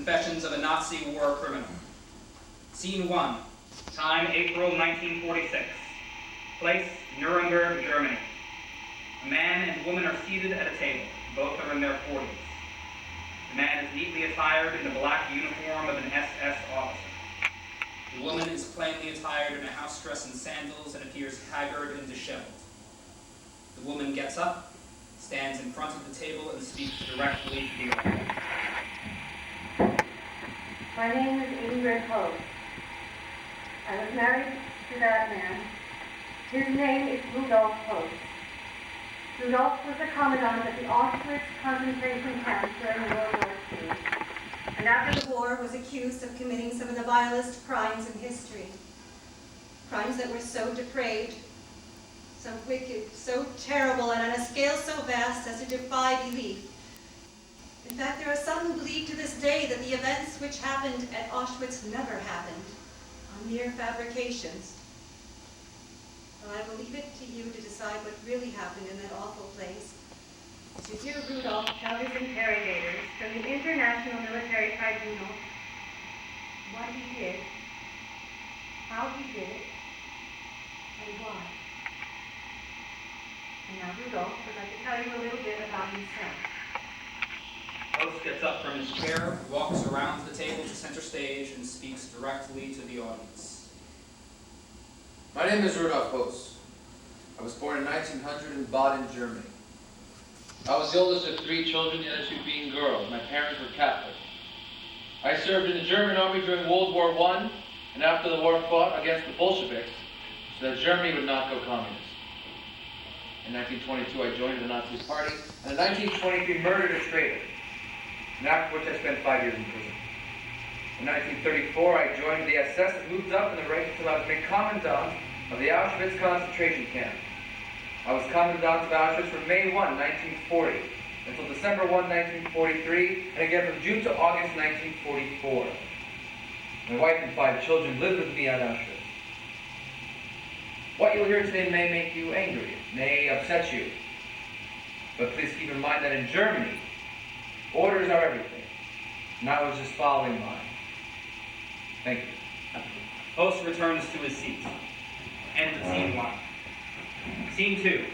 Confessions of a Nazi War Criminal. Scene 1. Time, April 1946. Place, Nuremberg, Germany. A man and woman are seated at a table. Both are in their 40s. The man is neatly attired in the black uniform of an SS officer. The woman is plainly attired in a house dress and sandals and appears haggard and disheveled. The woman gets up, stands in front of the table, and speaks directly to the audience. My name is Ingrid Hope. I was married to that man. His name is Rudolf Hope. Rudolf was the commandant of the Auschwitz concentration camp during World War II, and after the war was accused of committing some of the vilest crimes in history. Crimes that were so depraved, so wicked, so terrible, and on a scale so vast as to defy belief. In fact, there are some who believe to this day that the events which happened at Auschwitz never happened, are mere fabrications. But I will leave it to you to decide what really happened in that awful place. To hear Rudolf tell his interrogators from the International Military Tribunal what he did, how he did it, and why. And now Rudolf would like to tell you a little bit about himself. Host gets up from his chair, walks around the table to center stage, and speaks directly to the audience. My name is Rudolf Host. I was born in 1900 in Baden, Germany. I was the oldest of 3 children, the other 2 being girls. My parents were Catholic. I served in the German army during World War I, and after the war fought against the Bolsheviks so that Germany would not go communist. In 1922, I joined the Nazi Party, and in 1923 murdered a traitor, and after which I spent 5 years in prison. In 1934, I joined the SS and moved up in the ranks until I was made commandant of the Auschwitz concentration camp. I was commandant of Auschwitz from May 1, 1940, until December 1, 1943, and again from June to August 1944. My wife and 5 children lived with me at Auschwitz. What you'll hear today may make you angry, may upset you. But please keep in mind that in Germany, orders are everything, and I was just following mine. Thank you. Host returns to his seat. End of scene 1. Scene 2.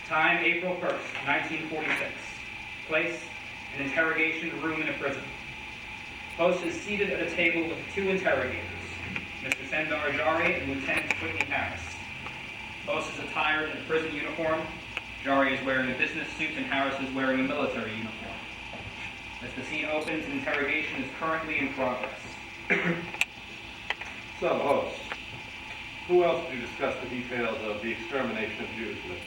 Time, April 1st, 1946. Place, an interrogation room in a prison. Host is seated at a table with 2 interrogators, Mr. Sendar Jari and Lieutenant Whitney Harris. Host is attired in a prison uniform. Jari is wearing a business suit and Harris is wearing a military uniform. As the scene opens, an interrogation is currently in progress. So, Host, who else did you discuss the details of the extermination of Jews with?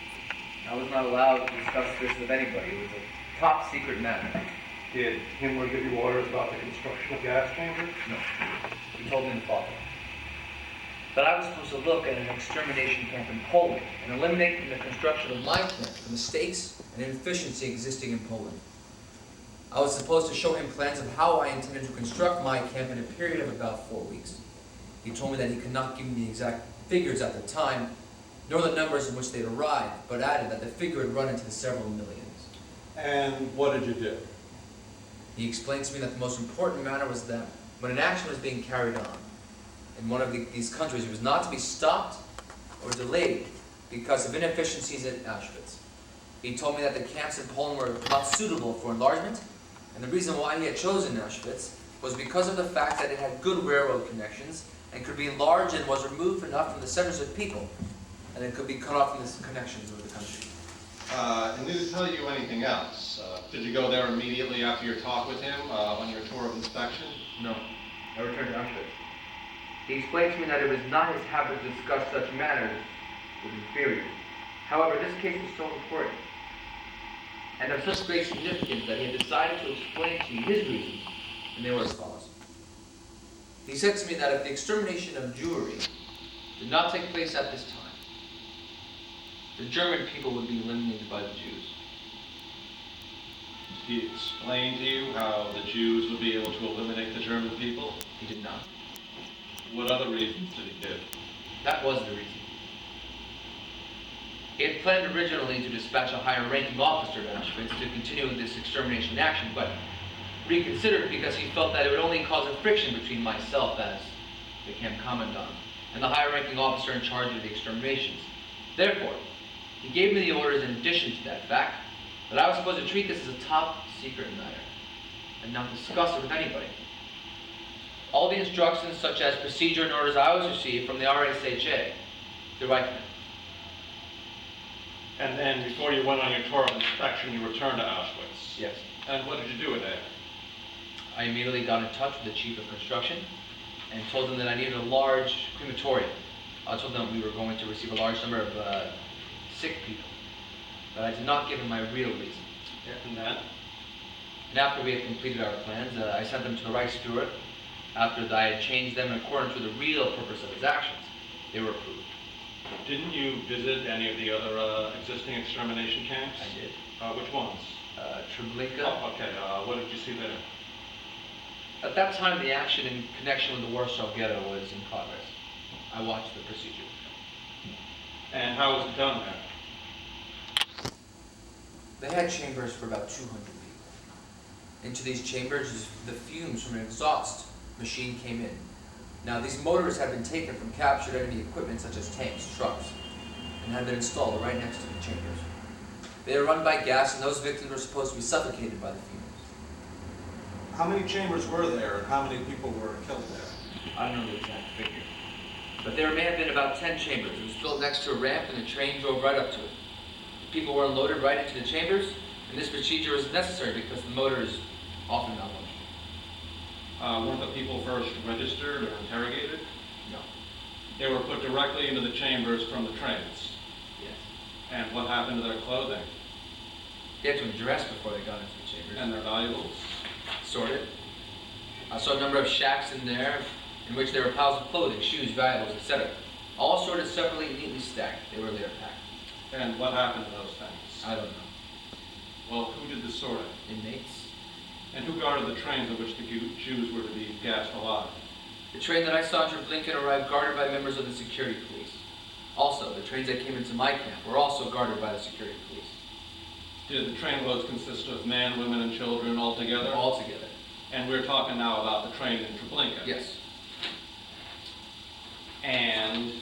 I was not allowed to discuss this with anybody. It was a top secret matter. Did Himmler give you orders about the construction of gas chambers? No. He told me to follow. But I was supposed to look at an extermination camp in Poland and eliminate the construction of my camp the mistakes and inefficiency existing in Poland. I was supposed to show him plans of how I intended to construct my camp in a period of about 4 weeks. He told me that he could not give me the exact figures at the time, nor the numbers in which they'd arrived, but added that the figure had run into the several millions. And what did you do? He explained to me that the most important matter was that when an action was being carried on in one of these countries, it was not to be stopped or delayed because of inefficiencies at Auschwitz. He told me that the camps in Poland were not suitable for enlargement, and the reason why he had chosen Auschwitz was because of the fact that it had good railroad connections and could be enlarged and was removed enough from the centers of people, and it could be cut off from the connections with the country. And did he tell you anything else? Did you go there immediately after your talk with him on your tour of inspection? No. I returned to Auschwitz. He explained to me that it was not his habit to discuss such matters with inferiors. However, this case was so important and of such great significance that he had decided to explain to me his reasons, and they were as follows. He said to me that if the extermination of Jewry did not take place at this time, the German people would be eliminated by the Jews. Did he explain to you how the Jews would be able to eliminate the German people? He did not. What other reasons did he give? That was the reason. He had planned originally to dispatch a higher-ranking officer to Auschwitz to continue this extermination action, but reconsidered because he felt that it would only cause a friction between myself as the camp commandant and the higher-ranking officer in charge of the exterminations. Therefore, he gave me the orders in addition to that fact that I was supposed to treat this as a top-secret matter and not discuss it with anybody. All the instructions, such as procedure and orders I always received from the RSHA, the Reichman. And then before you went on your tour of inspection, you returned to Auschwitz. Yes. And what did you do with it? I immediately got in touch with the chief of construction and told him that I needed a large crematorium. I told them we were going to receive a large number of sick people, but I did not give him my real reason. And then? And after we had completed our plans, I sent them to the Reichsführer. After I had changed them in accordance with the real purpose of his actions, they were approved. Didn't you visit any of the other existing extermination camps? I did. Which ones? Treblinka. Oh, okay. What did you see there? At that time, the action in connection with the Warsaw Ghetto was in progress. I watched the procedure. And how was it done there? They had chambers for about 200 people. Into these chambers, the fumes from an exhaust machine came in. Now, these motors had been taken from captured enemy equipment such as tanks, trucks, and had been installed right next to the chambers. They were run by gas, and those victims were supposed to be suffocated by the fumes. How many chambers were there, and how many people were killed there? I don't know the exact figure, but there may have been about 10 chambers. It was built next to a ramp, and the train drove right up to it. The people were unloaded right into the chambers, and this procedure was necessary because the motor is often malfunctioning. Weren't the people first registered or interrogated? No. They were put directly into the chambers from the trains. Yes. And what happened to their clothing? They had to undress before they got into the chambers. And their valuables? Sorted. I saw a number of shacks in there in which there were piles of clothing, shoes, valuables, etc. All sorted separately and neatly stacked. They were later packed. And what happened to those things? I don't know. Well, who did the sorting? Inmates? And who guarded the trains on which the Jews were to be gassed alive? The train that I saw in Treblinka arrived guarded by members of the security police. Also, the trains that came into my camp were also guarded by the security police. Did the train loads consist of men, women, and children all together? All together. And we're talking now about the train in Treblinka. Yes. And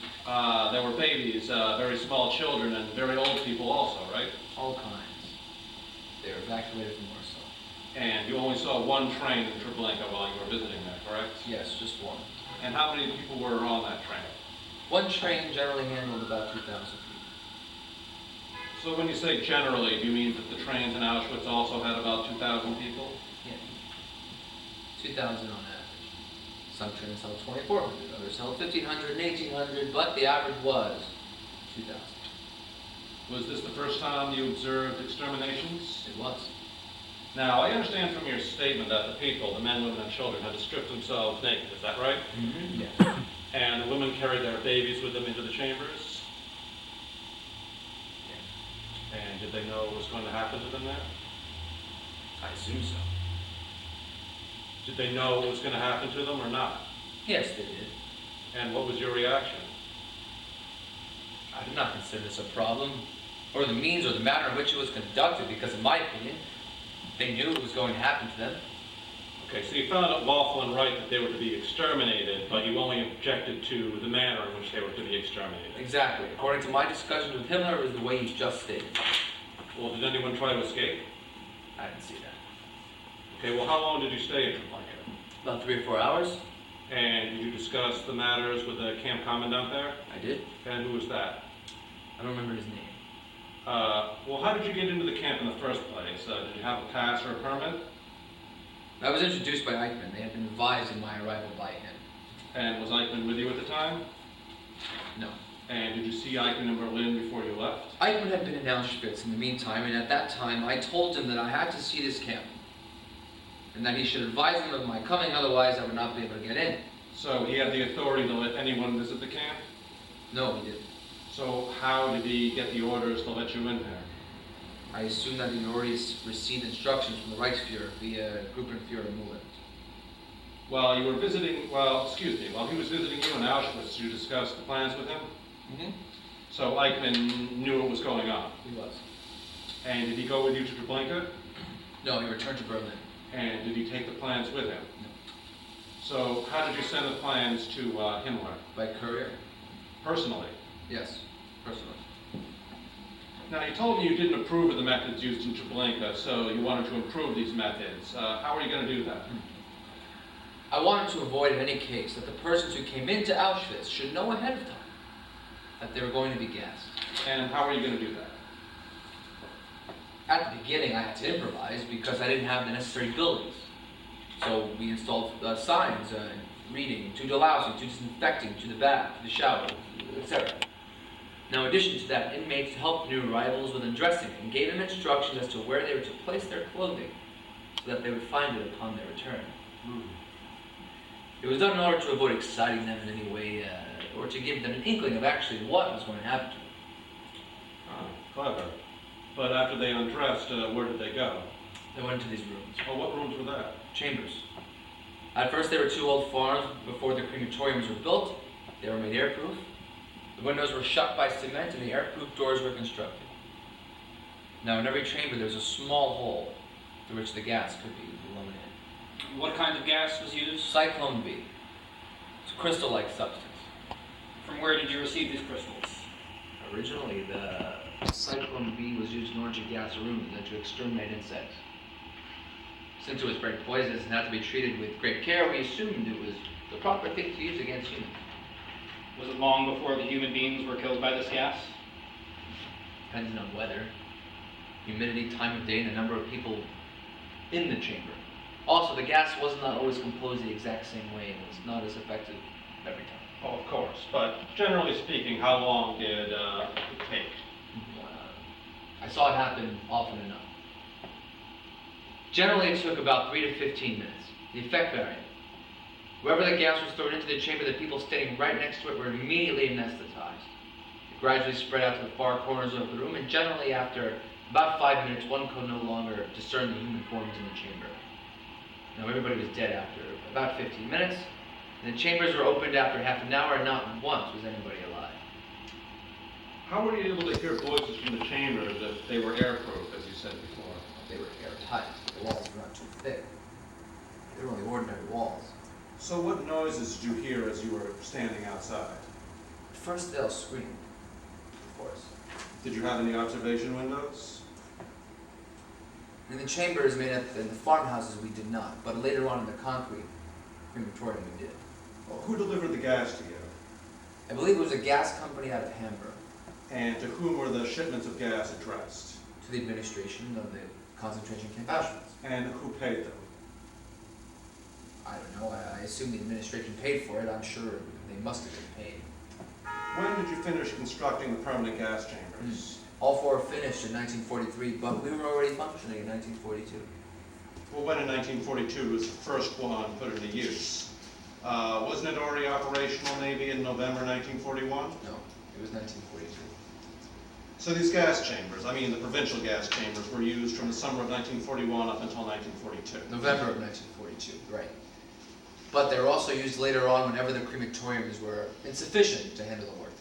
there were babies, very small children, and very old people also, right? All kinds. They were evacuated from Warsaw. And you only saw one train in Treblinka while you were visiting there, correct? Yes, just one. And how many people were on that train? One train generally handled about 2,000 people. So when you say generally, do you mean that the trains in Auschwitz also had about 2,000 people? Yeah. 2,000 on average. Some trains held 2,400, others held 1,500 and 1,800, but the average was 2,000. Was this the first time you observed exterminations? It was. Now, I understand from your statement that the people, the men, women, and children, had to strip themselves naked. Is that right? Mm-hmm. Yes. And the women carried their babies with them into the chambers? Yeah. And did they know what was going to happen to them there? I assume so. Did they know what was going to happen to them or not? Yes, they did. And what was your reaction? I did not consider this a problem, or the means or the manner in which it was conducted, because in my opinion, they knew it was going to happen to them. Okay, so you found it lawful and right that they were to be exterminated, but you only objected to the manner in which they were to be exterminated. Exactly. According to my discussion with Himmler, it was the way he's just stated. Well, did anyone try to escape? I didn't see that. Okay, well, how long did you stay in Treblinka? About 3 or 4 hours. And did you discuss the matters with the camp commandant there? I did. And who was that? I don't remember his name. Well, how did you get into the camp in the first place? Did you have a pass or a permit? I was introduced by Eichmann. They had been advised of my arrival by him. And was Eichmann with you at the time? No. And did you see Eichmann in Berlin before you left? Eichmann had been in Auschwitz in the meantime, and at that time I told him that I had to see this camp, and that he should advise him of my coming, otherwise I would not be able to get in. So he had the authority to let anyone visit the camp? No, he didn't. So how did he get the orders to let you in there? I assume that he already received instructions from the Reichsführer via Gruppenführer Movement. While you were visiting, while he was visiting you in Auschwitz, you discussed the plans with him? Mm-hmm. So Eichmann knew what was going on? He was. And did he go with you to Treblinka? No, he returned to Berlin. And did he take the plans with him? So how did you send the plans to Himmler? By courier? Personally? Yes, personally. Now, you told me you didn't approve of the methods used in Treblinka, so you wanted to improve these methods. How are you going to do that? I wanted to avoid in any case that the persons who came into Auschwitz should know ahead of time that they were going to be gassed. And how are you going to do that? At the beginning, I had to improvise because I didn't have the necessary buildings. So we installed signs, reading, to delousing, to disinfecting, to the bath, to the shower, etc. Now, in addition to that, inmates helped new arrivals with undressing and gave them instructions as to where they were to place their clothing so that they would find it upon their return. It was done in order to avoid exciting them in any way, or to give them an inkling of actually what was going to happen to them. Clever. But after they undressed, where did they go? They went into these rooms. Oh, what rooms were that? Chambers. At first, they were two old farms before the crematoriums were built. They were made airproof. The windows were shut by cement and the airproof doors were constructed. Now, in every chamber, there was a small hole through which the gas could be eliminated. What kind of gas was used? Cyclone B. It's a crystal-like substance. From where did you receive these crystals? Originally, the Cyclone B was used in order to gas rooms and to exterminate insects. Since it was very poisonous and had to be treated with great care, we assumed it was the proper thing to use against humans. Was it long before the human beings were killed by this gas? Depending on weather, humidity, time of day, and the number of people in the chamber. Also, the gas was not always composed the exact same way and was not as effective every time. Oh, of course. But generally speaking, how long did it take? I saw it happen often enough. Generally, it took about 3 to 15 minutes. The effect varied. Wherever the gas was thrown into the chamber, the people standing right next to it were immediately anesthetized. It gradually spread out to the far corners of the room, and generally after about 5 minutes, one could no longer discern the human forms in the chamber. Now, everybody was dead after about 15 minutes, and the chambers were opened after half an hour, and not once was anybody alive. How were you able to hear voices from the chambers if they were airproof, as you said before? They were airtight. The walls were not too thick. They were only ordinary walls. So what noises did you hear as you were standing outside? At first, they'll scream, of course. Did you have any observation windows? In the chambers made in the farmhouses, we did not, but later on in the concrete crematorium, we did. Well, who delivered the gas to you? I believe it was a gas company out of Hamburg. And to whom were the shipments of gas addressed? To the administration of the concentration camp Auschwitz. And who paid them? I don't know. I assume the administration paid for it. I'm sure they must have been paid. When did you finish constructing the permanent gas chambers? All four were finished in 1943, but we were already functioning in 1942. Well, when in 1942 was the first one put into use? Wasn't it already operational maybe in November 1941? No, it was 1942. So these gas chambers, I mean the provincial gas chambers, were used from the summer of 1941 up until 1942. November of 1942, right. But they were also used later on whenever the crematoriums were insufficient to handle the work.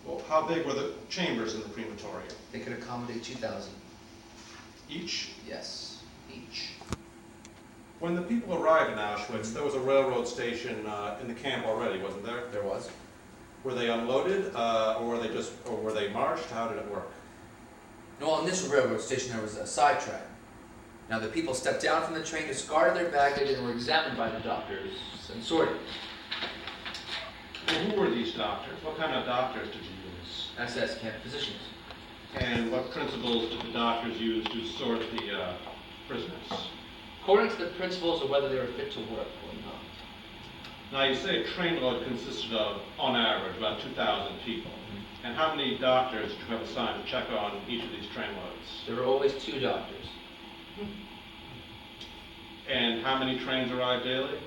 Well, how big were the chambers in the crematorium? They could accommodate 2,000. Each? Yes, each. When the people arrived in Auschwitz, there was a railroad station in the camp already, wasn't there? There was. Were they unloaded, or were they marched? How did it work? No, on this railroad station there was a sidetrack. Now the people stepped down from the train, discarded their baggage, and were examined by the doctors and sorted. Well, who were these doctors? What kind of doctors did you use? SS camp physicians. And what principles did the doctors use to sort the prisoners? According to the principles of whether they were fit to work or not. Now, you say a trainload consisted of, on average, about 2,000 people. And how many doctors did you have assigned to check on each of these trainloads? There were always 2 doctors. And how many trains arrived daily?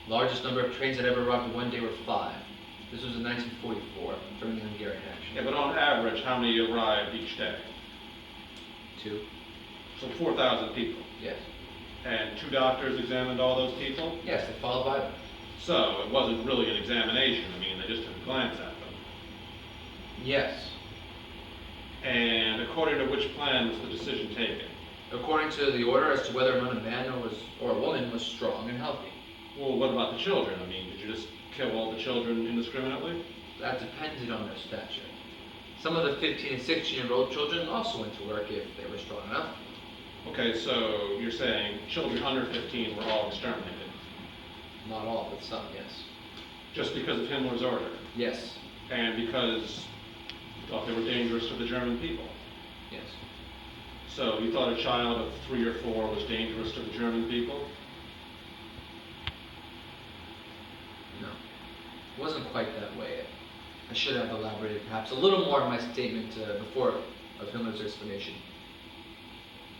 Largest number of trains that ever arrived in one day were 5. This was in 1944, during the Hungarian action. Yeah, but on average, how many arrived each day? 2. So 4,000 people. Yes. And 2 doctors examined all those people? Yes, they followed by them. So it wasn't really an examination. I mean, they just took a glance at them. Yes. And according to which plan was the decision taken? according to the order as to whether or not a man or a woman was strong and healthy. Well, what about the children? I mean, did you just kill all the children indiscriminately? That depended on their stature. Some of the 15 and 16-year-old children also went to work if they were strong enough. Okay, so you're saying children under 15 were all exterminated, Not all, but some, yes. just because of Himmler's order, Yes, and because you thought they were dangerous to the German people. yes. So you thought a child of 3 or 4 was dangerous to the German people? No, it wasn't quite that way. I should have elaborated perhaps a little more in my statement before of Himmler's explanation.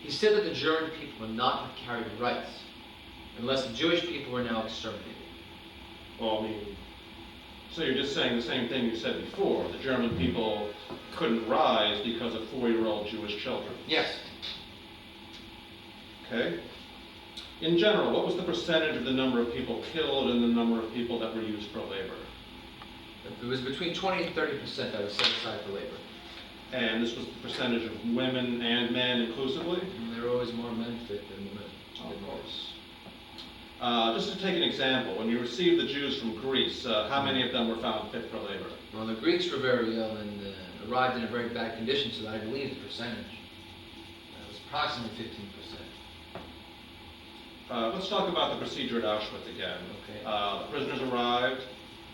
He said that the German people would not have carried rights unless the Jewish people were now exterminated. Well, I mean, so you're just saying the same thing you said before. The German people couldn't rise because of 4-year-old Jewish children. Yes. Okay. In general, what was the percentage of the number of people killed and the number of people that were used for labor? It was between 20 and 30% that was set aside for labor. And this was the percentage of women and men inclusively? And there were always more men fit than women. Of course. Just to take an example, when you received the Jews from Greece, how many of them were found fit for labor? Well, the Greeks were very ill and arrived in a very bad condition, so I believe the percentage was approximately 15%. Let's talk about the procedure at Auschwitz again. Okay. The prisoners arrived.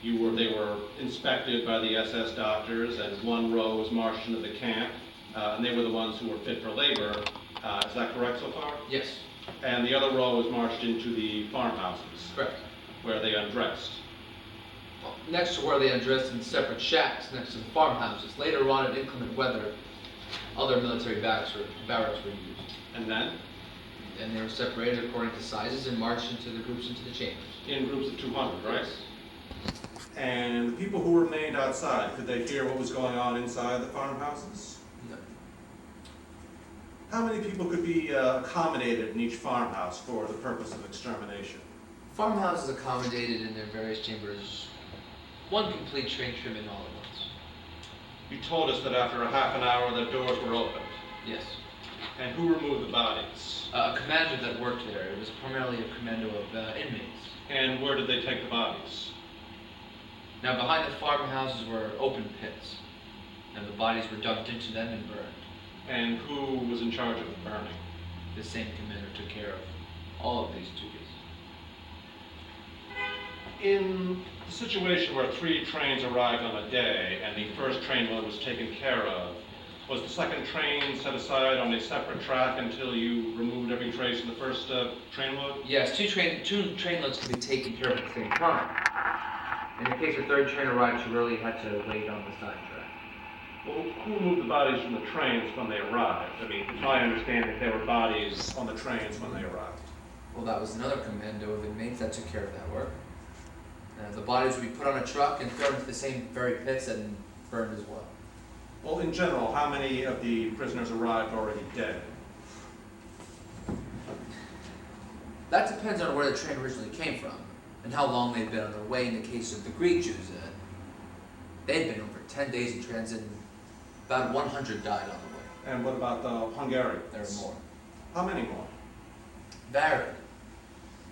They were inspected by the SS doctors, and one row was marched into the camp, and they were the ones who were fit for labor. Is that correct so far? Yes, And the other row was marched into the farmhouses, correct. where they undressed. Well, next to where they undressed in separate shacks next to the farmhouses. Later on, in inclement weather, other military barracks were used. And then, And they were separated according to sizes and marched into the groups into the chambers. in groups of 200, right? Yes. And the people who remained outside, could they hear what was going on inside the farmhouses? No. How many people could be accommodated in each farmhouse for the purpose of extermination? Farmhouses accommodated in their various chambers one complete train trim all at once. You told us that after a half an hour the doors were opened. Yes. And who removed the bodies? A commander that worked there. It was primarily a commando of inmates. And where did they take the bodies? Now, behind the farmhouses were open pits, and the bodies were dumped into them and burned. And who was in charge of the burning? The same commander took care of all of these duties. In the situation where 3 trains arrived on a day and the first train load was taken care of, was the second train set aside on a separate track until you removed every trace in the first train load? Yes, two train loads could be taken care of at the same time. In the case the third train arrived too early, it had to wait on the side track. Well, who removed the bodies from the trains when they arrived? I mean, it's my understanding there were bodies On the trains when they arrived. Well, that was another commando of inmates that took care of that work. The bodies would be put on a truck and thrown into the same very pits and burned as well. Well, in general, how many of the prisoners arrived already dead? That depends on where the train originally came from and how long they'd been on their way. In the case of the Greek Jews, they'd been over 10 days in transit and about 100 died on the way. And what about the Hungarians? There were more. How many more? Varied.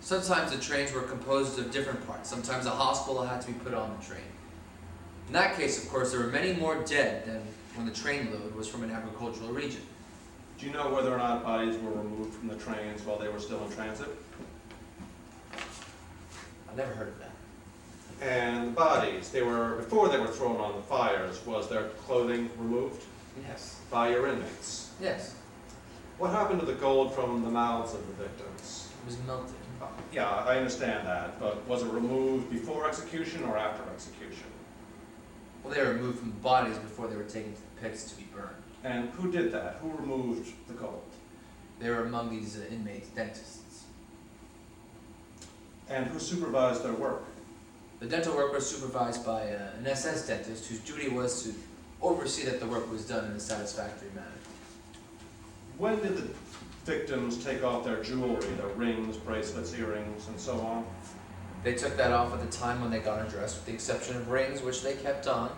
Sometimes the trains were composed of different parts. Sometimes a hospital had to be put on the train. In that case, of course, there were many more dead than when the train load was from an agricultural region. Do you know whether or not bodies were removed from the trains while they were still in transit? I've never heard of that. And the bodies, before they were thrown on the fires, was their clothing removed Yes. by your inmates? Yes. What happened to the gold from the mouths of the victims? It was melted. Yeah, I understand that, but was it removed before execution or after execution? Well, they were removed from the bodies before they were taken to the pits to be burned. And who did that? Who removed the gold? They were among these inmates, dentists. And who supervised their work? The dental work was supervised by an SS dentist whose duty was to oversee that the work was done in a satisfactory manner. When did the victims take off their jewelry, their rings, bracelets, earrings, and so on? They took that off at the time when they got undressed, with the exception of rings, which they kept on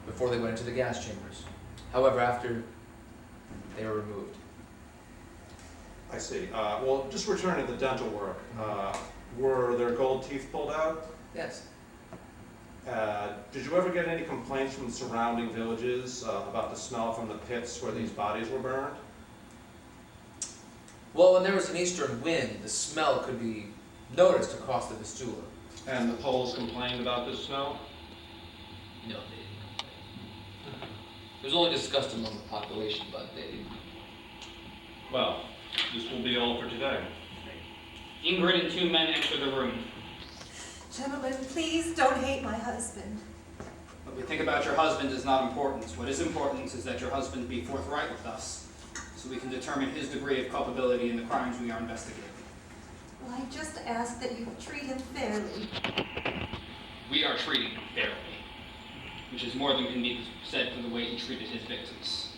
before they went into the gas chambers. However, after they were removed. I see. Well, just returning to dental work, were their gold teeth pulled out? Yes. Did you ever get any complaints from the surrounding villages about the smell from the pits where these bodies were burned? Well, when there was an eastern wind, the smell could be noticed across the Vistula. And the Poles complained about this smell? No, they didn't complain. It was only discussed among the population, but they didn't. Well, this will be all for today. Ingrid and 2 men enter the room. Gentlemen, please don't hate my husband. What we think about your husband is not important. What is important is that your husband be forthright with us, so we can determine his degree of culpability in the crimes we are investigating. Well, I just ask that you treat him fairly. We are treating him fairly, which is more than can be said for the way he treated his victims.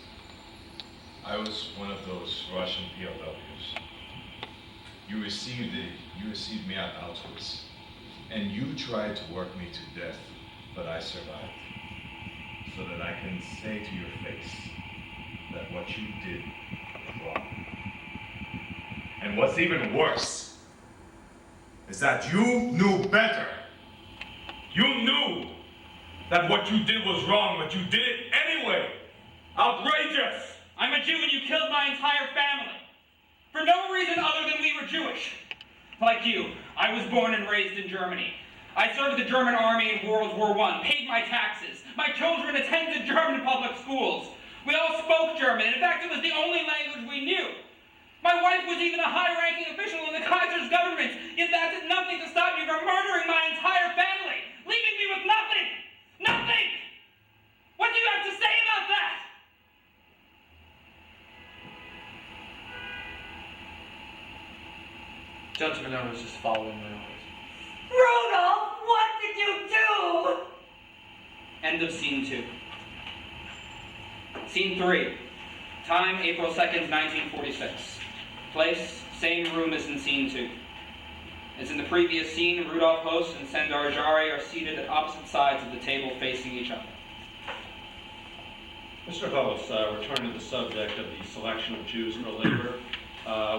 I was one of those Russian POWs. You received me at Auschwitz, and you tried to work me to death, but I survived. So that I can say to your face that what you did was wrong. And what's even worse is that you knew better. You knew that what you did was wrong, but you did it anyway. Outrageous! I'm a Jew and you killed my entire family. For no reason other than we were Jewish. Like you, I was born and raised in Germany. I served the German army in World War I, paid my taxes. My children attended German public schools. We all spoke German. In fact, it was the only language we knew. My wife was even a high-ranking official in the Kaiser's government, yet that did nothing to stop you from murdering my entire family, leaving me with nothing! Nothing! What do you have to say about that? Gentlemen, I was just following my orders. Rudolph, what did you do? End of scene 2. Scene 3. Time, April 2nd, 1946. Place, same room as in scene 2. As in the previous scene, Rudolph Host and Sendar Jari are seated at opposite sides of the table facing each other. Mr. Host, returning to the subject of the selection of Jews for labor,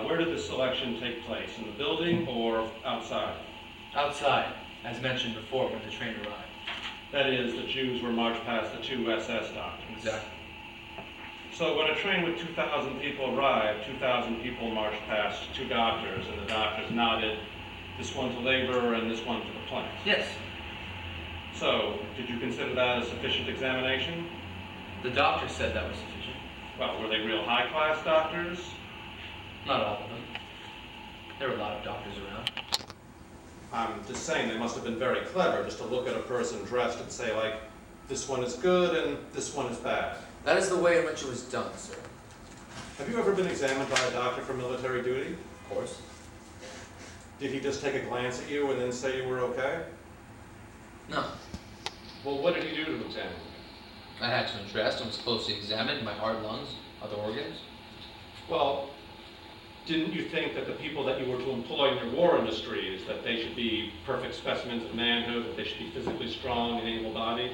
where did the selection take place? In the building or outside? Outside, as mentioned before, when the train arrived. That is, the Jews were marched past the 2 SS doctors. Exactly. So when a train with 2,000 people arrived, 2,000 people marched past 2 doctors, and the doctors nodded, this one to labor and this one to the plant. Yes. So, did you consider that a sufficient examination? The doctor said that was sufficient. Well, were they real high-class doctors? Not all of them. There were a lot of doctors around. I'm just saying they must have been very clever just to look at a person dressed and say, like, this one is good and this one is bad. That is the way in which it was done, sir. Have you ever been examined by a doctor for military duty? Of course. Did he just take a glance at you and then say you were okay? No. Well, what did he do to examine? I had to undress and was closely examined, my heart, lungs, other organs. Well, didn't you think that the people that you were to employ in your war industries, that they should be perfect specimens of manhood, that they should be physically strong and able-bodied?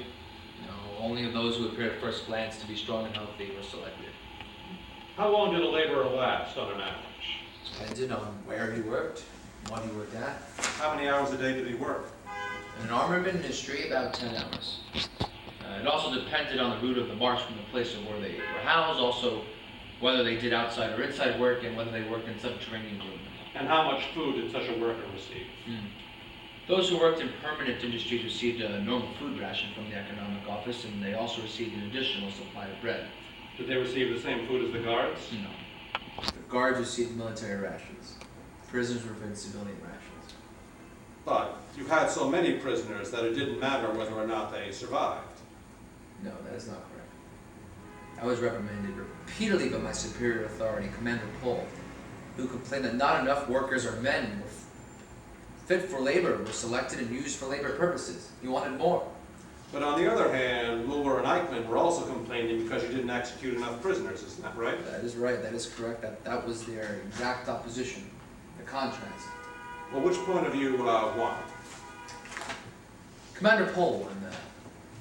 No, only of those who appeared at first glance to be strong and healthy were selected. How long did a laborer last on an average? Depended on where he worked, what he worked at. How many hours a day did he work? In an armored industry, about 10 hours. It also depended on the route of the march from the place of where they were housed, also whether they did outside or inside work, and whether they worked in subterranean movement. And how much food did such a worker receive? Those who worked in permanent industries received a normal food ration from the economic office, and they also received an additional supply of bread. Did they receive the same food as the guards? No. The guards received military rations. Prisoners were fed civilian rations. But you had so many prisoners that it didn't matter whether or not they survived. No, that is not correct. I was reprimanded repeatedly by my superior authority, Commander Pohl, who complained that not enough workers or men were fit for labor, were selected and used for labor purposes. He wanted more. But on the other hand, Mueller and Eichmann were also complaining because you didn't execute enough prisoners, isn't that right? That is right, that is correct. That was their exact opposition, the contrast. Well, which point of view won? Commander Pohl won that.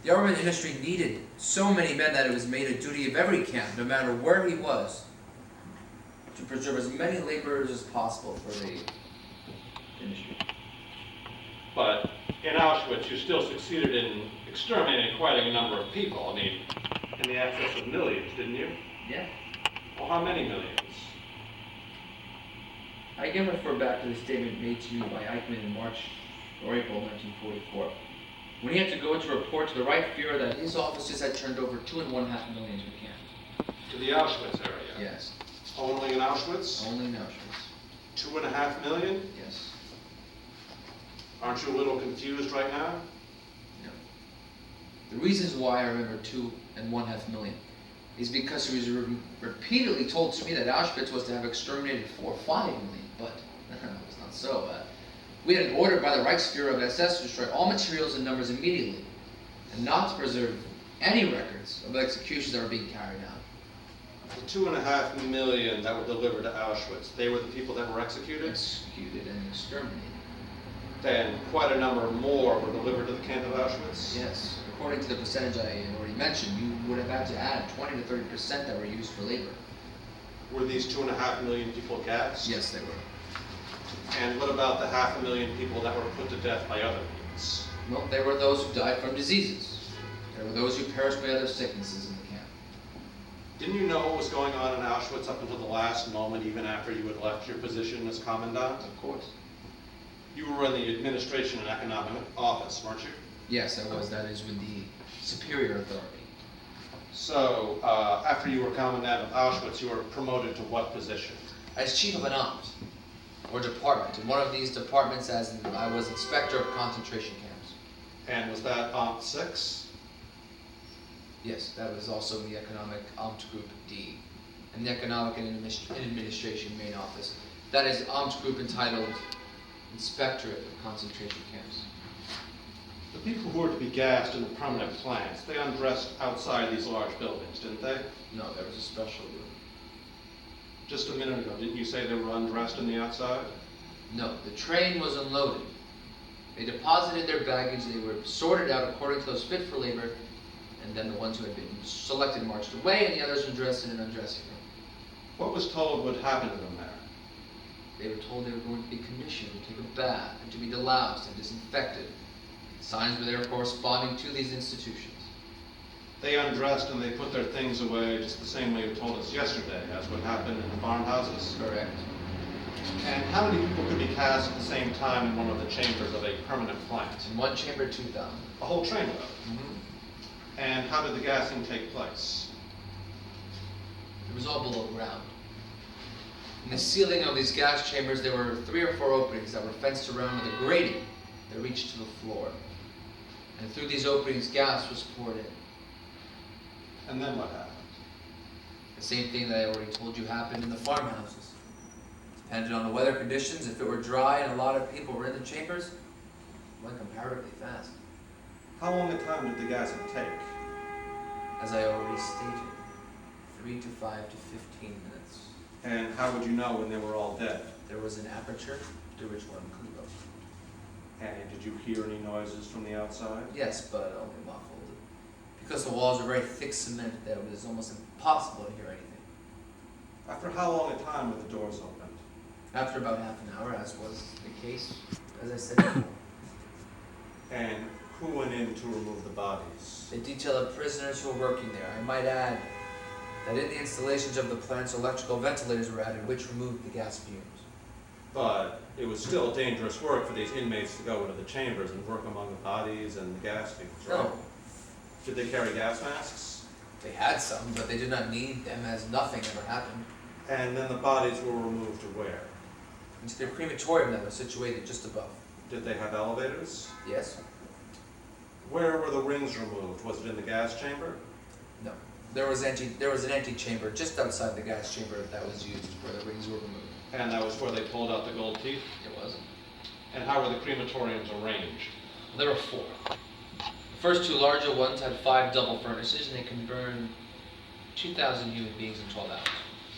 The armament industry needed so many men that it was made a duty of every camp, no matter where he was, to preserve as many laborers as possible for the industry. But in Auschwitz, you still succeeded in exterminating quite a number of people. I mean, in the excess of millions, didn't you? Yeah. Well, how many millions? I again refer back to the statement made to me by Eichmann in March or April 1944, when he had to go to report to the Reich Fuhrer that his officers had turned over 2.5 million to the camp. To the Auschwitz area? Yes. Only in Auschwitz? Only in Auschwitz. 2.5 million? Yes. Aren't you a little confused right now? No. The reasons why I remember 2.5 million is because he was repeatedly told to me that Auschwitz was to have exterminated 4 or 5 million, but that was not so. We had an order by the Reichsfuhrer of SS to destroy all materials and numbers immediately, and not to preserve any records of executions that were being carried out. The 2.5 million that were delivered to Auschwitz, they were the people that were executed? Executed and exterminated. Then quite a number more were delivered to the camp of Auschwitz? Yes. According to the percentage I already mentioned, you would have had to add 20 to 30% that were used for labor. Were these 2.5 million people gassed? Yes, they were. And what about the 500,000 people that were put to death by other means? Well, there were those who died from diseases. There were those who perished by other sicknesses in the camp. Didn't you know what was going on in Auschwitz up until the last moment, even after you had left your position as commandant? Of course. You were in the administration and economic office, weren't you? Yes, I was. That is with the superior authority. So, after you were commandant of Auschwitz, you were promoted to what position? As chief of an amt, or department. In one of these departments, I was inspector of concentration camps. And was that Amt 6? Yes, that was also the economic amt group D, and the economic and administration main office. That is amt group entitled Inspectorate of Concentration Camps. The people who were to be gassed in the permanent plants, they undressed outside these large buildings, didn't they? No, there was a special room. Just a minute ago, didn't you say they were undressed in the outside? No, the train was unloaded. They deposited their baggage, they were sorted out according to those fit for labor, and then the ones who had been selected marched away, and the others were dressed in an undressing room. What was told would happen to them there? They were told they were going to be commissioned to take a bath and to be deloused and disinfected. Signs were there corresponding to these institutions. They undressed and they put their things away just the same way you told us yesterday, as what happened in the farmhouses? Correct. And how many people could be cast at the same time in one of the chambers of a permanent plant? In one chamber, 2,000. A whole trainload? Mm-hmm. And how did the gassing take place? It was all below ground. In the ceiling of these gas chambers, there were 3 or 4 openings that were fenced around with a grating that reached to the floor. And through these openings, gas was poured in. And then what happened? The same thing that I already told you happened in the farmhouses. Depended on the weather conditions, if it were dry and a lot of people were in the chambers, it went comparatively fast. How long a time did the gassing take? As I already stated, 3 to 5 to 15 minutes. And how would you know when they were all dead? There was an aperture through which one could go. And did you hear any noises from the outside? Yes, but only muffled. Because the walls were very thick cement, that it was almost impossible to hear anything. After how long a time were the doors opened? After about half an hour, as was the case, as I said before. And who went in to remove the bodies? They detailed prisoners who were working there. I might add that in the installations of the plants, electrical ventilators were added, which removed the gas fumes. But it was still dangerous work for these inmates to go into the chambers and work among the bodies and the gas fumes, right? No, Did they carry gas masks? they had some, but they did not need them as nothing ever happened. And then the bodies were removed to where? Into their crematorium that was situated just above. Did they have elevators? Yes? Where were the rings removed? Was it in the gas chamber? No. There was an empty chamber just outside the gas chamber that was used where the rings were removed. And that was where they pulled out the gold teeth? It was. And how were the crematoriums arranged? There were 4. The first 2 larger ones had 5 double furnaces, and they could burn 2,000 human beings in 12 hours.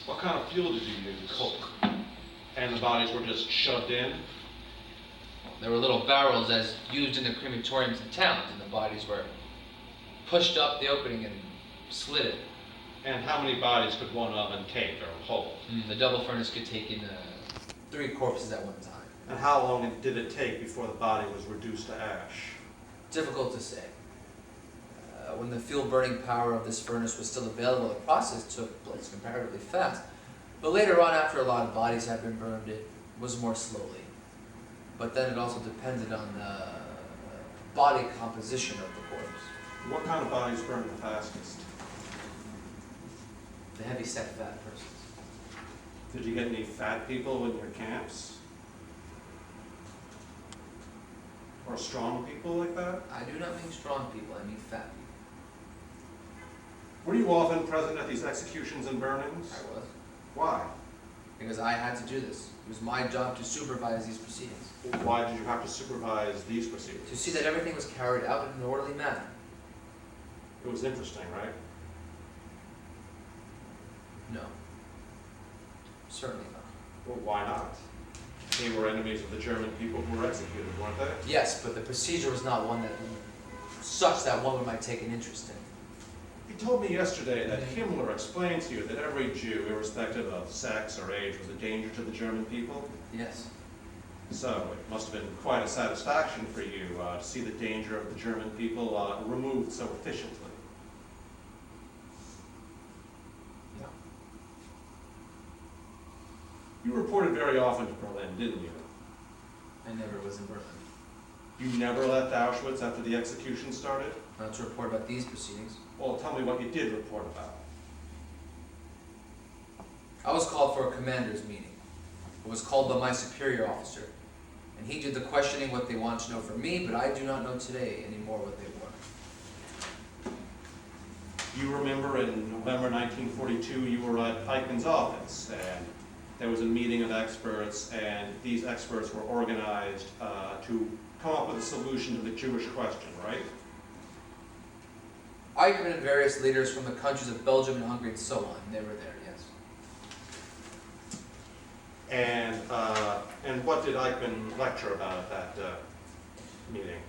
What kind of fuel did you use? Coke. And the bodies were just shoved in? There were little barrels as used in the crematoriums in towns, and the bodies were pushed up the opening and slid in. And how many bodies could one oven take or hold? The double furnace could take in 3 corpses at one time. And how long did it take before the body was reduced to ash? Difficult to say. When the fuel burning power of this furnace was still available, the process took place comparatively fast. But later on, after a lot of bodies had been burned, it was more slowly. But then it also depended on the body composition of the corpse. What kind of bodies burned the fastest? The heavy-set fat persons. Did you get any fat people in your camps? Or strong people like that? I do not mean strong people, I mean fat people. Were you often present at these executions and burnings? I was. Why? Because I had to do this. It was my job to supervise these proceedings. Why did you have to supervise these proceedings? To see that everything was carried out in an orderly manner. It was interesting, right? No. Certainly not. Well, why not? They were enemies of the German people who were executed, weren't they? Yes, but the procedure was not one that such that one might take an interest in. You told me yesterday that Himmler explained to you that every Jew, irrespective of sex or age, was a danger to the German people. Yes. So it must have been quite a satisfaction for you to see the danger of the German people removed so efficiently. No. You reported very often to Berlin, didn't you? I never was in Berlin. You never left Auschwitz after the execution started? Not to report about these proceedings. Well, tell me what you did report about. I was called for a commander's meeting. It was called by my superior officer. And he did the questioning what they wanted to know from me, but I do not know today anymore what they were. You remember in November 1942 you were at Eichmann's office, and there was a meeting of experts, and these experts were organized to come up with a solution to the Jewish question, right? Eichmann and various leaders from the countries of Belgium and Hungary and so on, they were there, yes. And what did Eichmann lecture about at that meeting?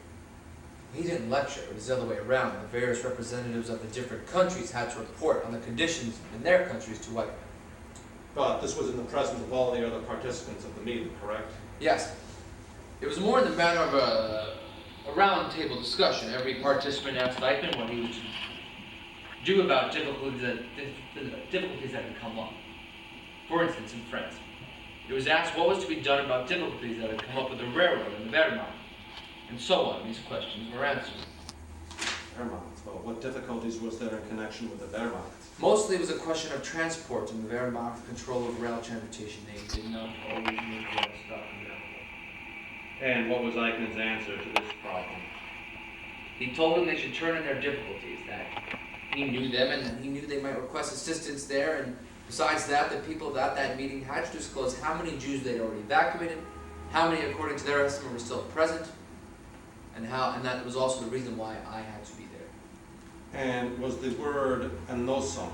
He didn't lecture, it was the other way around. The various representatives of the different countries had to report on the conditions in their countries to Eichmann. But this was in the presence of all the other participants of the meeting, correct? Yes. It was more in the manner of a round-table discussion. Every participant asked Eichmann what he was to do about difficulties that had come up. For instance, in France, it was asked what was to be done about difficulties that had come up with the railroad and the Wehrmacht, and so on. These questions were answered. Wehrmacht. Well, what difficulties was there in connection with the Wehrmacht? Mostly it was a question of transport and the Wehrmacht control of rail transportation. They did not always make rail stop in Wehrmacht. And what was Eichmann's answer to this problem? He told them they should turn in their difficulties, that he knew them and that he knew they might request assistance there, and besides that, the people at that meeting had to disclose how many Jews they'd already evacuated, how many, according to their estimate, were still present, and that was also the reason why I had to be there. And was the word "Endlösung"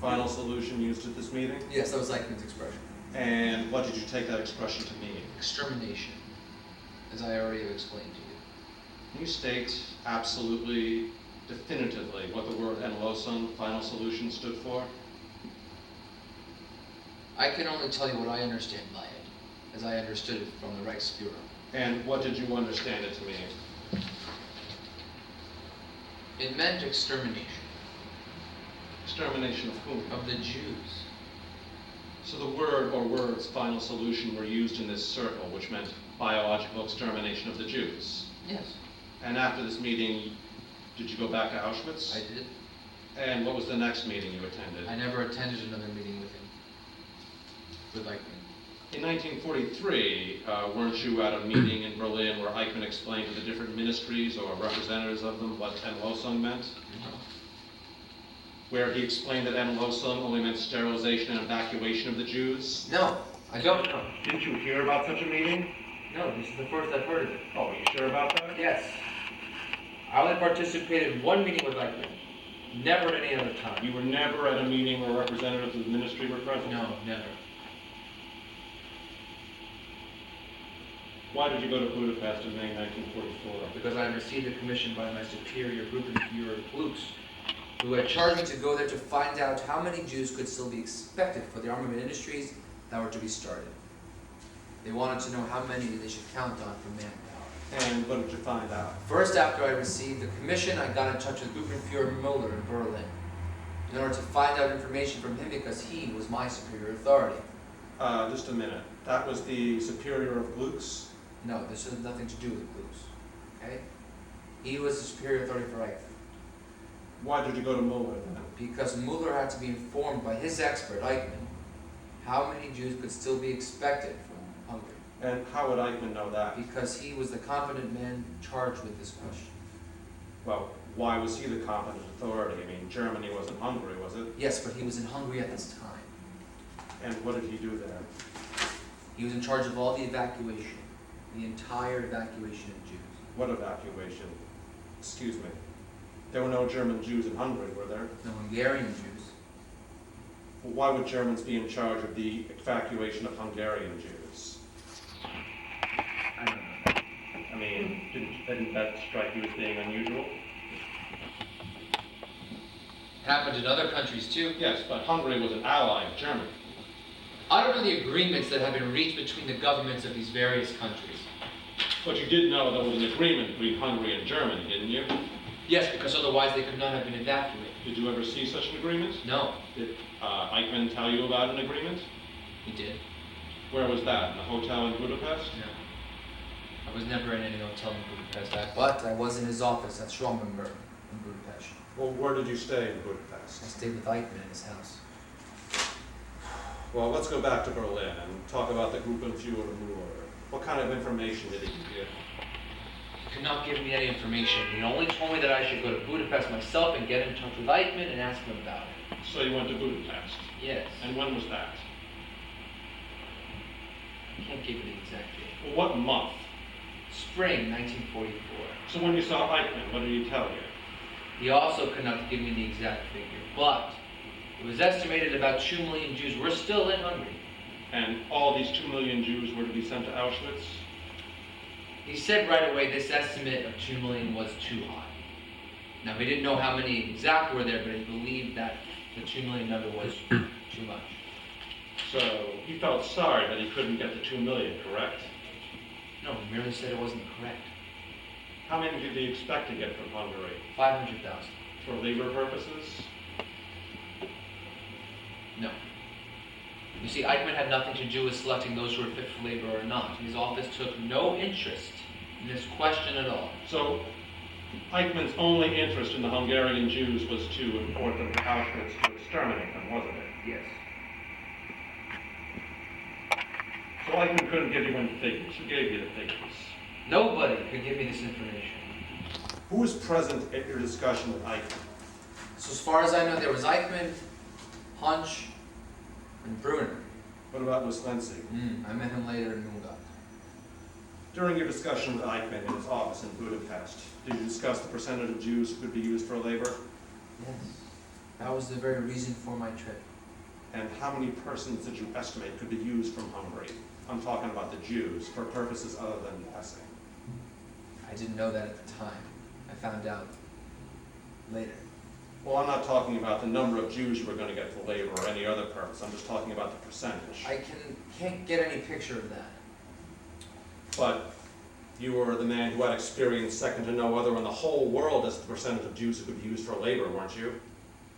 final solution used at this meeting? Yes, that was Eichmann's expression. And what did you take that expression to mean? Extermination, as I already have explained to you. Can you state absolutely, definitively what the word "Endlösung" final solution stood for? I can only tell you what I understand by it, as I understood it from the Reichsführer. And what did you understand it to mean? It meant extermination. Extermination of whom? Of the Jews. So the word or words final solution were used in this circle, which meant biological extermination of the Jews. Yes. And after this meeting, did you go back to Auschwitz? I did. And what was the next meeting you attended? I never attended another meeting with him. With Eichmann. In 1943, weren't you at a meeting in Berlin where Eichmann explained to the different ministries or representatives of them what Endlösung meant? No. Where he explained that Endlösung only meant sterilization and evacuation of the Jews? No, I don't know. Didn't you hear about such a meeting? No, this is the first I've heard of it. Oh, are you sure about that? Yes. I only participated in one meeting with Eichmann. Never at any other time. You were never at a meeting where representatives of the ministry were present? No, never. Why did you go to Budapest in May 1944? Because I received a commission by my superior group in Bureau Glux who had charged me to go there to find out how many Jews could still be expected for the armament industries that were to be started. They wanted to know how many they should count on for manpower. And what did you find out? First, after I received the commission, I got in touch with Gruppenführer Müller in Berlin in order to find out information from him because he was my superior authority. Just a minute. That was the superior of Gluck's? No, this has nothing to do with Gluck's. Okay? He was the superior authority for Eichmann. Why did you go to Mueller then? Because Mueller had to be informed by his expert, Eichmann, how many Jews could still be expected from Hungary. And how would Eichmann know that? Because he was the competent man charged with this question. Well, why was he the competent authority? I mean, Germany wasn't Hungary, was it? Yes, but he was in Hungary at this time. And what did he do there? He was in charge of all the evacuation, the entire evacuation of Jews. What evacuation? Excuse me. There were no German Jews in Hungary, were there? The Hungarian Jews. Well, why would Germans be in charge of the evacuation of Hungarian Jews? I don't know. I mean, didn't that strike you as being unusual? Happened in other countries too. Yes, but Hungary was an ally of Germany. I don't know the agreements that have been reached between the governments of these various countries. But you did know there was an agreement between Hungary and Germany, didn't you? Yes, because otherwise they could not have been evacuated. Did you ever see such an agreement? No, Did Eichmann tell you about an agreement? he did. Where was that? In the hotel in Budapest? No. I was never in any hotel in Budapest, but I was in his office at Schwammenberg in Budapest. Well, where did you stay in I Budapest? stayed with Eichmann in his house. Well, let's go back to Berlin and talk about the Gruppenführer Müller. What kind of information did he give? He could not give me any information. He only told me that I should go to Budapest myself and get in touch with Eichmann and ask him about it. So you went to Budapest. Yes. And when was that? I can't give you the exact date. Well, what month? Spring 1944. So when you saw Eichmann, what did he tell you? He also could not give me the exact figure, but it was estimated about 2 million Jews were still in Hungary. And all these 2 million Jews were to be sent to Auschwitz? He said right away this estimate of 2 million was too high. Now, he didn't know how many exact were there, but he believed that the 2 million number was too much. So he felt sorry that he couldn't get the 2 million, correct? No, he merely said it wasn't correct. How many did he expect to get from Hungary? 500,000. For labor purposes? No. You see, Eichmann had nothing to do with selecting those who were fit for labor or not. His office took no interest in this question at all. So Eichmann's only interest in the Hungarian Jews was to import them to Auschwitz to exterminate them, wasn't it? Yes. So Eichmann couldn't give you any figures. Who gave you the figures? Nobody could give me this information. Who was present at your discussion with Eichmann? So as far as I know, there was Eichmann, Hunch, and Brunner. What about Wislency? I met him later in Mungak. During your discussion with Eichmann in his office in Budapest, did you discuss the percentage of Jews who could be used for labor? Yes. That was the very reason for my trip. And how many persons did you estimate could be used from Hungary? I'm talking about the Jews, for purposes other than passing. I didn't know that at the time. I found out later. Well, I'm not talking about the number of Jews you were going to get for labor or any other purpose. I'm just talking about the percentage. I can't get any picture of that. But you were the man who had experience second to no other in the whole world as the percentage of Jews who could be used for labor, weren't you?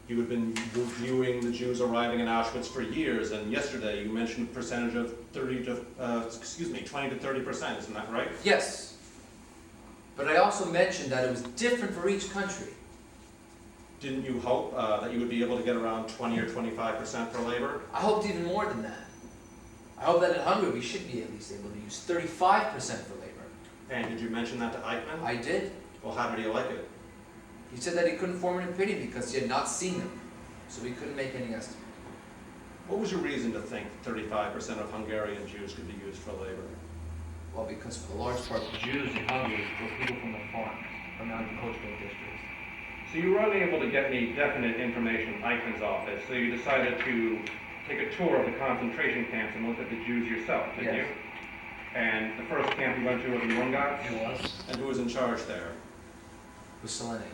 You had been reviewing the Jews arriving in Auschwitz for years, and yesterday you mentioned a percentage of 20 to 30%, isn't that right? Yes. But I also mentioned that it was different for each country. Didn't you hope that you would be able to get around 20 or 25% for labor? I hoped even more than that. I hope that in Hungary we should be at least able to use 35% for labor. And did you mention that to Eichmann? I did. Well, how did he like it? He said that he couldn't form an opinion because he had not seen them, so he couldn't make any estimate. What was your reason to think 35% of Hungarian Jews could be used for labor? Well, because for the large part, the Jews in Hungary were people from the farms, from agricultural districts. So you were unable to get any definite information from Eichmann's office, so you decided to take a tour of the concentration camps and look at the Jews yourself, didn't you? And the first camp you went to was in Mungak? It was. And who was in charge there? Mussolini.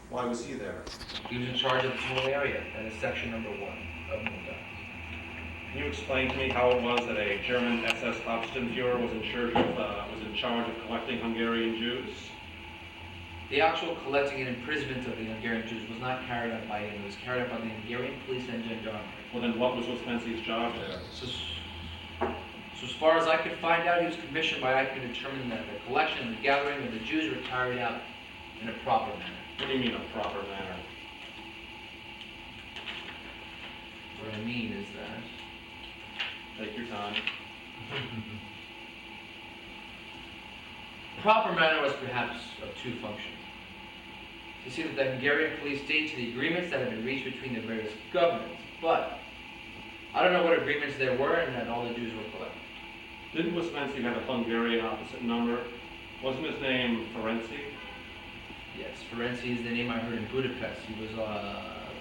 Why was he there? He was in charge of this whole area, and it's section number 1 of Munda. Can you explain to me how it was that a German SS Hauptsturmführer was in charge of collecting Hungarian Jews? The actual collecting and imprisonment of the Hungarian Jews was not carried out by him. It was carried out by the Hungarian police and gendarmerie. Well, then what was Ouspensky's job there? So as far as I could find out, he was commissioned by Eichmann to determine that the collection and the gathering of the Jews were carried out in a proper manner. What do you mean a proper manner? What I mean is that Take your time. proper manner was perhaps of 2 functions. To see that the Hungarian police stayed to the agreements that had been reached between the various governments, but I don't know what agreements there were and that all the Jews were collected. Didn't Ouspensky have a Hungarian opposite number? Wasn't his name Ferenczy? Yes, Ferenczy is the name I heard in Budapest. He was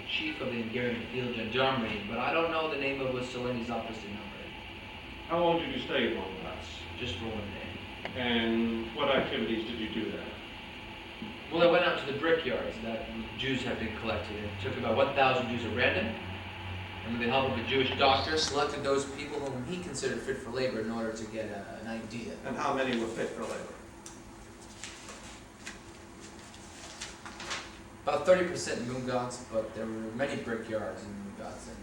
chief of the Hungarian field gendarmerie, but I don't know the name of Mussolini's opposite number. How long did you stay in Donbass? Just for 1 day. And what activities did you do there? Well, I went out to the brickyards that Jews had been collected and took about 1,000 Jews at random, and with the help of a Jewish doctor, selected those people whom he considered fit for labor in order to get an idea. And how many were fit for labor? About 30% in Mungats, but there were many brickyards in Mungats. And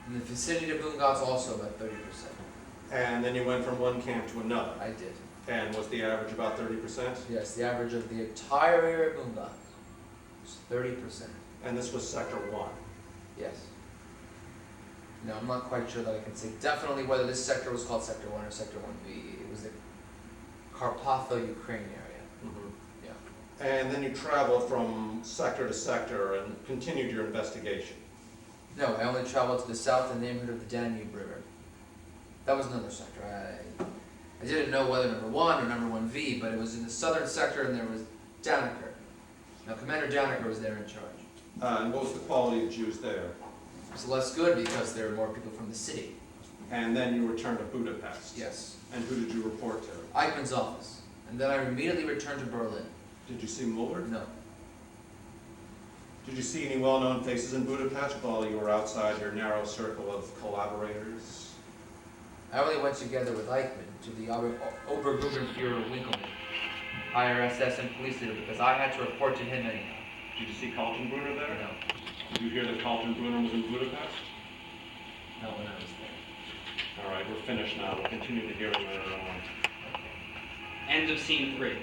in the vicinity of Mungats, also about 30%. And then you went from one camp to another. I did. And was the average about 30%? Yes, the average of the entire area of Mungat was 30%. And this was Sector 1. Yes. Now, I'm not quite sure that I can say definitely whether this sector was called Sector 1 or Sector 1B. It was the Carpatho-Ukraine area. Mm-hmm. Yeah. And then you traveled from sector to sector and continued your investigation. No, I only traveled to the south in the neighborhood of the Danube River. That was another sector. I didn't know whether number 1 or number 1V, but it was in the southern sector and there was Danaker. Now, Commander Danaker was there in charge. And what was the quality of Jews there? It was less good because there were more people from the city. And then you returned to Budapest. Yes. And who did you report to? Eichmann's office. And then I immediately returned to Berlin. Did you see Muller? No. Did you see any well-known faces in Budapest while you were outside your narrow circle of collaborators? I only went together with Eichmann to the Obergruppenführer Winkelmann, higher SS and police leader, because I had to report to him anyhow. Did you see Kaltenbrunner there? No, Did you hear that Kaltenbrunner was in Budapest? not when I was there. All right, we're finished now. We'll continue the hearing later on. End of scene 3.